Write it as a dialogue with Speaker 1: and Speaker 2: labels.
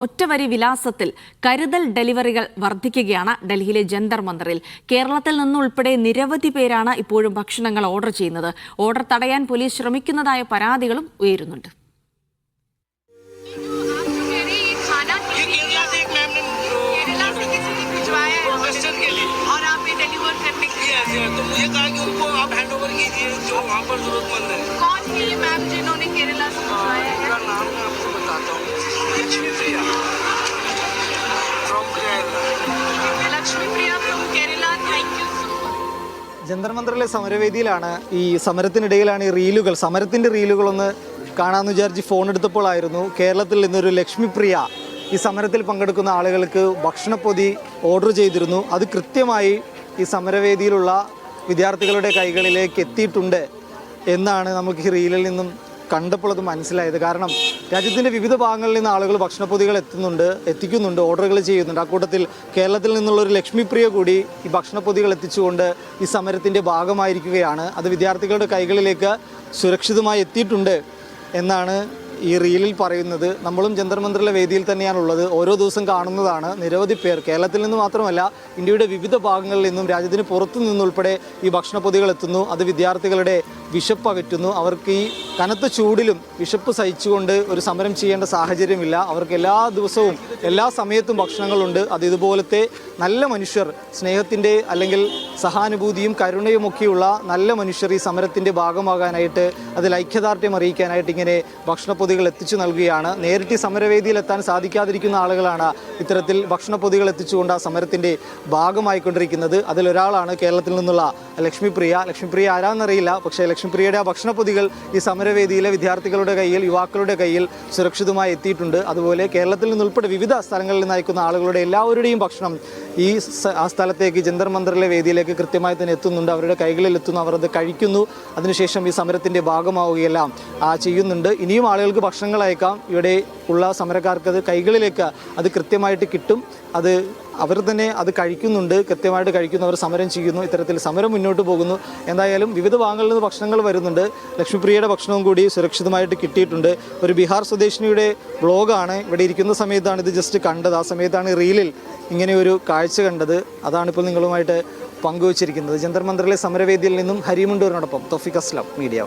Speaker 1: ഒറ്റവരി വിലാസത്തിൽ കരുതൽ ഡെലിവറികൾ വർദ്ധിക്കുകയാണ് ഡൽഹിയിലെ ജന്തർ മന്ദറിൽ. കേരളത്തിൽ നിന്നുൾപ്പെടെ നിരവധി പേരാണ് ഇപ്പോഴും ഭക്ഷണങ്ങൾ ഓർഡർ ചെയ്യുന്നത്. ഓർഡർ തടയാൻ പോലീസ് ശ്രമിക്കുന്നതായ പരാതികളും ഉയരുന്നുണ്ട്.
Speaker 2: ജന്തർ മന്ദറിലെ സമരവേദിയിലാണ് ഈ സമരത്തിനിടയിലാണ് ഈ റീലുകൾ, സമരത്തിൻ്റെ റീലുകളൊന്ന് കാണാമെന്ന് വിചാരിച്ച് ഫോൺ എടുത്തപ്പോഴായിരുന്നു കേരളത്തിൽ നിന്നൊരു ലക്ഷ്മിപ്രിയ ഈ സമരത്തിൽ പങ്കെടുക്കുന്ന ആളുകൾക്ക് ഭക്ഷണപ്പൊതി ഓർഡർ ചെയ്തിരുന്നു. അത് കൃത്യമായി ഈ സമരവേദിയിലുള്ള വിദ്യാർത്ഥികളുടെ കൈകളിലേക്ക് എത്തിയിട്ടുണ്ട് എന്നാണ് നമുക്ക് ഈ റീലിൽ നിന്നും കണ്ടപ്പോൾ അത് മനസ്സിലായത്. കാരണം രാജ്യത്തിൻ്റെ വിവിധ ഭാഗങ്ങളിൽ നിന്ന് ആളുകൾ ഭക്ഷണപ്പൊതികൾ എത്തിക്കുന്നുണ്ട്, ഓർഡറുകൾ ചെയ്യുന്നുണ്ട്. അക്കൂട്ടത്തിൽ കേരളത്തിൽ നിന്നുള്ളൊരു ലക്ഷ്മിപ്രിയ കൂടി ഈ ഭക്ഷണപ്പൊതികൾ എത്തിച്ചുകൊണ്ട് ഈ സമരത്തിൻ്റെ ഭാഗമായിരിക്കുകയാണ്. അത് വിദ്യാർത്ഥികളുടെ കൈകളിലേക്ക് സുരക്ഷിതമായി എത്തിയിട്ടുണ്ട് എന്നാണ് ഈ റീലിൽ പറയുന്നത്. നമ്മളും ജന്തർ മന്ദറിലെ വേദിയിൽ തന്നെയാണുള്ളത്. ഓരോ ദിവസം കാണുന്നതാണ് നിരവധി പേർ, കേരളത്തിൽ നിന്ന് മാത്രമല്ല ഇന്ത്യയുടെ വിവിധ ഭാഗങ്ങളിൽ നിന്നും രാജ്യത്തിന് പുറത്തു നിന്നുൾപ്പെടെ ഈ ഭക്ഷണപ്പൊതികൾ എത്തുന്നു. അത് വിദ്യാർത്ഥികളുടെ വിശപ്പ് അകറ്റുന്നു. അവർക്ക് ഈ കനത്ത ചൂടിലും വിശപ്പ് സഹിച്ചുകൊണ്ട് ഒരു സമരം ചെയ്യേണ്ട സാഹചര്യമില്ല. അവർക്ക് എല്ലാ ദിവസവും എല്ലാ സമയത്തും ഭക്ഷണങ്ങളുണ്ട്. അത് ഇതുപോലത്തെ നല്ല മനുഷ്യർ, സ്നേഹത്തിൻ്റെ അല്ലെങ്കിൽ സഹാനുഭൂതിയും കരുണയും ഒക്കെയുള്ള നല്ല മനുഷ്യർ ഈ സമരത്തിൻ്റെ ഭാഗമാകാനായിട്ട്, അതിൽ ഐക്യദാർഢ്യം അറിയിക്കാനായിട്ട് ഇങ്ങനെ ഭക്ഷണപ്പൊതികൾ എത്തിച്ചു നൽകുകയാണ്. നേരിട്ട് സമരവേദിയിൽ എത്താൻ സാധിക്കാതിരിക്കുന്ന ആളുകളാണ് ഇത്തരത്തിൽ ഭക്ഷണപ്പൊതികൾ എത്തിച്ചുകൊണ്ട് ആ സമരത്തിൻ്റെ ഭാഗമായിക്കൊണ്ടിരിക്കുന്നത്. അതിലൊരാളാണ് കേരളത്തിൽ നിന്നുള്ള ലക്ഷ്മിപ്രിയ ആരാന്നറിയില്ല. പക്ഷേ ലക്ഷ്മിപ്രിയയുടെ ആ ഭക്ഷണപ്പൊതികൾ ഈ സമരവേദിയിലെ വിദ്യാർത്ഥികളുടെ കയ്യിൽ, യുവാക്കളുടെ കയ്യിൽ സുരക്ഷിതമായി എത്തിയിട്ടുണ്ട്. അതുപോലെ കേരളത്തിൽ നിന്നുൾപ്പെടെ വിവിധ സ്ഥലങ്ങളിൽ നിന്ന് അയക്കുന്ന ആളുകളുടെ എല്ലാവരുടെയും ഭക്ഷണം ആ സ്ഥലത്തേക്ക്, ജന്തർ മന്ദറിലെ വേദിയിലേക്ക് കൃത്യമായി തന്നെ എത്തുന്നുണ്ട്. അവരുടെ കൈകളിൽ എത്തുന്നു, അവർ അത് കഴിക്കുന്നു. അതിനുശേഷം ഈ സമരത്തിൻ്റെ ഭാഗമാവുകയെല്ലാം ചെയ്യുന്നുണ്ട്. ഇനിയും ആളുകൾക്ക് ഭക്ഷണങ്ങൾ അയക്കാം. ഇവിടെ ഉള്ള സമരക്കാർക്ക് അത് കൈകളിലേക്ക് അത് കൃത്യമായിട്ട് കിട്ടും. അത് അവർ തന്നെ അത് കഴിക്കുന്നുണ്ട്, കൃത്യമായിട്ട് കഴിക്കുന്നു, അവർ സമരം ചെയ്യുന്നു. ഇത്തരത്തിൽ സമരം മുന്നോട്ട് പോകുന്നു. എന്തായാലും വിവിധ ഭാഗങ്ങളിൽ നിന്ന് ഭക്ഷണങ്ങൾ വരുന്നുണ്ട്. ലക്ഷ്മിപ്രിയയുടെ ഭക്ഷണവും കൂടി സുരക്ഷിതമായിട്ട് കിട്ടിയിട്ടുണ്ട്. ഒരു ബീഹാർ സ്വദേശിനിയുടെ ബ്ലോഗാണ്. ഇവിടെ ഇരിക്കുന്ന സമയത്താണ് ഇത് ജസ്റ്റ് കണ്ടത്. ആ സമയത്താണ് റീലിൽ ഇങ്ങനെ ഒരു കാഴ്ച കണ്ടത്. അതാണിപ്പോൾ നിങ്ങളുമായിട്ട് പങ്കുവച്ചിരിക്കുന്നത്. ജന്തർ മന്ദറിലെ സമരവേദിയിൽ നിന്നും ഹരിമുണ്ടൂരിനോടൊപ്പം തൗഫീഖ് അസ്ലം, മീഡിയ.